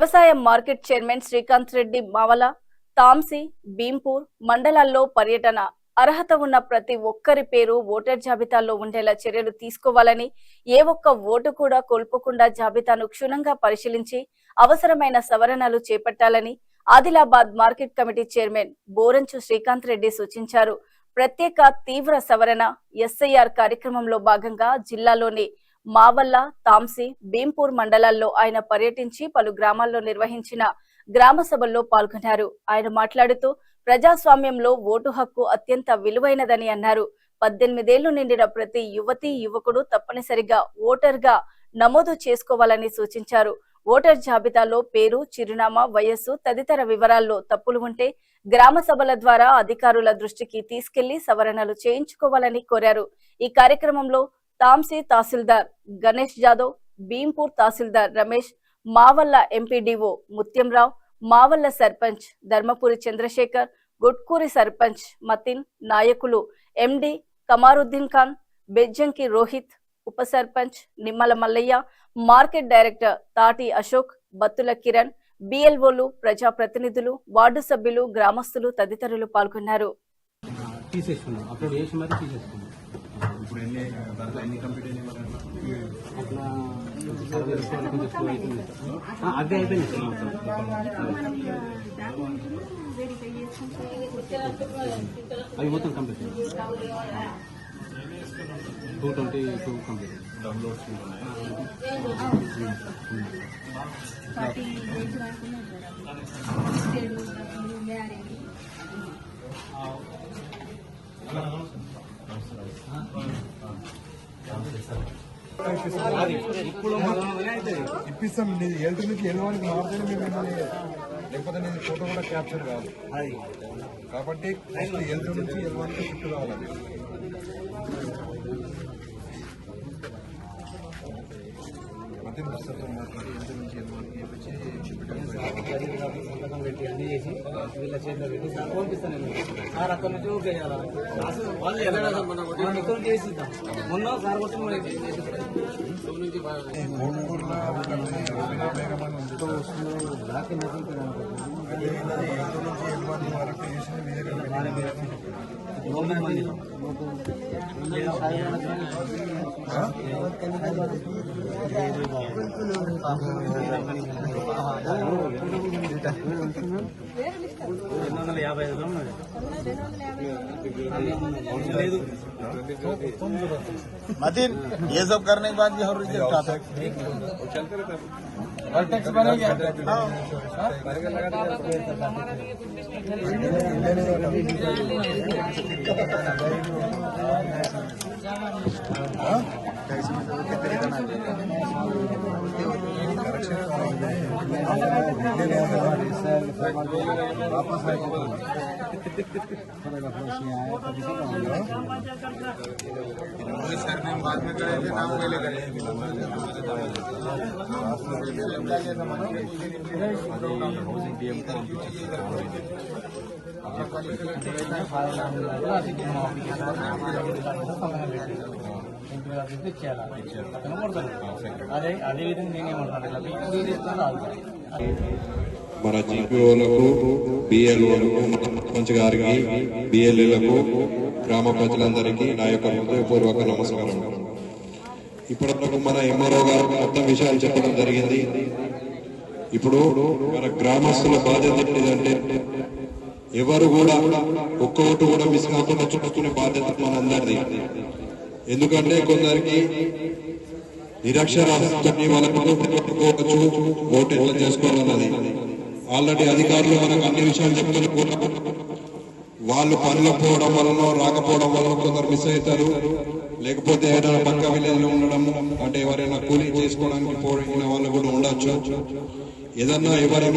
వ్యవసాయ market chairman Srikanth Reddy Mavala, Tamsi, Bheempur మండలాల్లో పర్యటన. అర్హత ఉన్న ప్రతి ఒక్కరి పేరు ఓటర్ జాబితాలో ఉండేలా చర్యలు తీసుకోవాలని, ఏ ఒక్క ఓటు కూడా కోల్పోకుండా జాబితాను క్షుణ్ణంగా పరిశీలించి అవసరమైన సవరణలు చేపట్టాలని Adilabad market committee chairman Boranchu Srikanth Reddy సూచించారు. ప్రత్యేక తీవ్ర సవరణ ఎస్ఐఆర్ కార్యక్రమంలో భాగంగా జిల్లాలోని మావల్ల, తాంసి, భీంపూర్ మండలాల్లో ఆయన పర్యటించి పలు గ్రామాల్లో నిర్వహించిన గ్రామ సభల్లో పాల్గొన్నారు. ఆయన మాట్లాడుతూ ప్రజాస్వామ్యంలో ఓటు హక్కు అత్యంత విలువైనదని అన్నారు. 18 ఏళ్లు నిండిన ప్రతి యువతీ యువకుడు తప్పనిసరిగా ఓటర్గా నమోదు చేసుకోవాలని సూచించారు. ఓటర్ జాబితాలో పేరు, చిరునామా, వయస్సు తదితర వివరాల్లో తప్పులు ఉంటే గ్రామ సభల ద్వారా అధికారుల దృష్టికి తీసుకెళ్లి సవరణలు చేయించుకోవాలని కోరారు. ఈ కార్యక్రమంలో తాంసి తహసీల్దార్ గణేష్ జాదవ్, భీంపూర్ తహసీల్దార్ రమేష్, మావల్ల ఎంపీడీఓ ముత్యంరావు, మావల్ల సర్పంచ్ ధర్మపురి చంద్రశేఖర్, గుట్కూరి సర్పంచ్ మతిన్, నాయకులు ఎండి కమారుద్దీన్ ఖాన్, బెజ్జంకి రోహిత్, ఉప సర్పంచ్ నిమ్మల మల్లయ్య, మార్కెట్ డైరెక్టర్ తాటి అశోక్, బత్తుల కిరణ్, బిఎల్ఓలు, ప్రజాప్రతినిధులు, వార్డు సభ్యులు, గ్రామస్తులు తదితరులు పాల్గొన్నారు. అవి మొత్తం కంప్లీట్ 222 కంప్లీట్ డౌన్లోడ్స్ ఇప్పిస్తాం. నీది ఎల్టీ నుంచి ఎల్వానికి మాత్రమే మేము, లేకపోతే నేను ఫోటో కూడా క్యాప్చర్ కావాలి. కాబట్టి ఎల్టీ నుంచి ఎల్వానికి షిఫ్ట్ కావాలి. మధ్య పుస్తకం మాట్లాడి ఎల్టీ నుంచి ఎల్వానికి సంతకం పెట్టి అన్ని చేసి వీళ్ళ చేతిలో పెట్టి పంపిస్తాను సార్. అక్కడ నుంచి ఓకే వాళ్ళు చేసిద్దాం. మొన్న సార్ కొట్టిన मतीन, ये सब करने के बाद भी हर रिजेक्ट आता है और टैक्स बनेगा। वापस बाद में करेंगे, नाम पहले करेंगे। అదే అదే విధంగా నేనేమంటాను మన జీపీఓలకు, బిఎల్ఓలకు, సర్పంచ్ గారికి, బిఎల్ఏలకు, గ్రామ ప్రజలందరికీ నా యొక్క హృదయపూర్వక నమస్కారం. ఇప్పటివరకు మన ఎంఆర్ఓ గారు మొత్తం విషయాలు చెప్పడం జరిగింది. ఇప్పుడు మన గ్రామస్తుల బాధ్యత ఏంటంటే ఎవరు కూడా ఒక్క ఓటు కూడా మిస్ కాకుండా చూసుకునే బాధ్యత మన అందరిది. ఎందుకంటే కొందరికి నిరక్షరాస్యత వాళ్ళకు ఓటు ఎట్లా చేసుకోవాలన్నది ఆల్రెడీ అధికారులు మనకు అన్ని విషయాలు చెప్తున్న కూడా వాళ్ళు పనులు పోవడం వలన, రాకపోవడం వలన కొందరు మిస్ అవుతారు. లేకపోతే ఏదైనా పక్క విలేజ్ లో ఉండడం, అంటే ఎవరైనా కూలీ చేసుకోవడానికి పోయిన వాళ్ళు కూడా ఉండొచ్చు. ఏదన్నా ఎవరైనా